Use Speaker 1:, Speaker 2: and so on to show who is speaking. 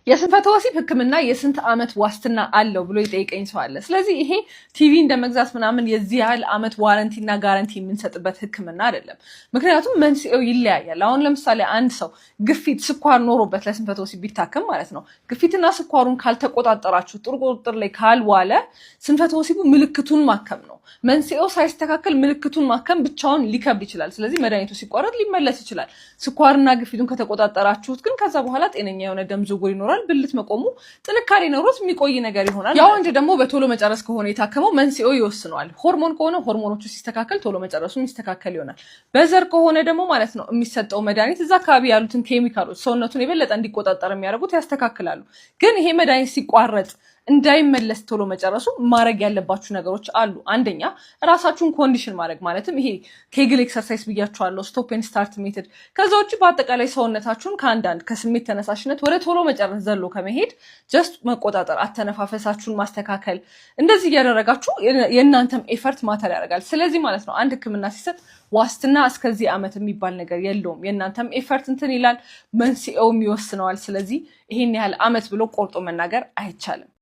Speaker 1: የስንፈተ ወሲብ ህክምና የስንት ዓመት ዋስትና አለው ብሎ ይጠይቀኝ ሰው አለ። ስለዚህ ይሄ ቲቪ እንደመግዛት ምናምን የዚህ ያህል ዓመት ዋረንቲ እና ጋራንቲ የምንሰጥበት ህክምና አይደለም። ምክንያቱም መንስኤው ይለያያል። አሁን ለምሳሌ አንድ ሰው ግፊት፣ ስኳር ኖሮበት ለስንፈተ ወሲብ ቢታከም ማለት ነው፣ ግፊትና ስኳሩን ካልተቆጣጠራችሁ፣ ጥሩ ቁጥጥር ላይ ካልዋለ ስንፈተ ወሲቡ ምልክቱን ማከም ነው። መንስኤው ሳይስተካከል ምልክቱን ማከም ብቻውን ሊከብድ ይችላል። ስለዚህ መድኃኒቱ ሲቋረጥ ሊመለስ ይችላል። ስኳርና ግፊቱን ከተቆጣጠራችሁት ግን ከዛ በኋላ ጤነኛ የሆነ ደም ዝውውር ይኖራል። ብልት መቆሙ ጥንካሬ ኖሮት የሚቆይ ነገር ይሆናል። ያው እንጂ ደግሞ በቶሎ መጨረስ ከሆነ የታከመው መንስኤው ይወስነዋል። ሆርሞን ከሆነ ሆርሞኖቹ ሲስተካከል ቶሎ መጨረሱ የሚስተካከል ይሆናል። በዘር ከሆነ ደግሞ ማለት ነው የሚሰጠው መድኃኒት እዛ አካባቢ ያሉትን ኬሚካሎች ሰውነቱን የበለጠ እንዲቆጣጠር የሚያደርጉት ያስተካክላሉ። ግን ይሄ መድኃኒት ሲቋረጥ እንዳይመለስ ቶሎ መጨረሱ ማድረግ ያለባችሁ ነገሮች አሉ። አንደኛ ራሳችሁን ኮንዲሽን ማድረግ፣ ማለትም ይሄ ኬግል ኤክሰርሳይዝ ብያችኋለሁ፣ ስቶፕ ኤንድ ስታርት ሜተድ። ከዛ ውጭ በአጠቃላይ ሰውነታችሁን ከአንዳንድ ከስሜት ተነሳሽነት ወደ ቶሎ መጨረስ ዘሎ ከመሄድ ጀስት መቆጣጠር፣ አተነፋፈሳችሁን ማስተካከል፣ እንደዚህ እያደረጋችሁ የእናንተም ኤፈርት ማተር ያደርጋል። ስለዚህ ማለት ነው አንድ ህክምና ሲሰጥ ዋስትና እስከዚህ ዓመት የሚባል ነገር የለውም። የእናንተም ኤፈርት እንትን ይላል፣ መንስኤውም ይወስነዋል። ስለዚህ ይሄን ያህል ዓመት ብሎ ቆርጦ መናገር አይቻልም።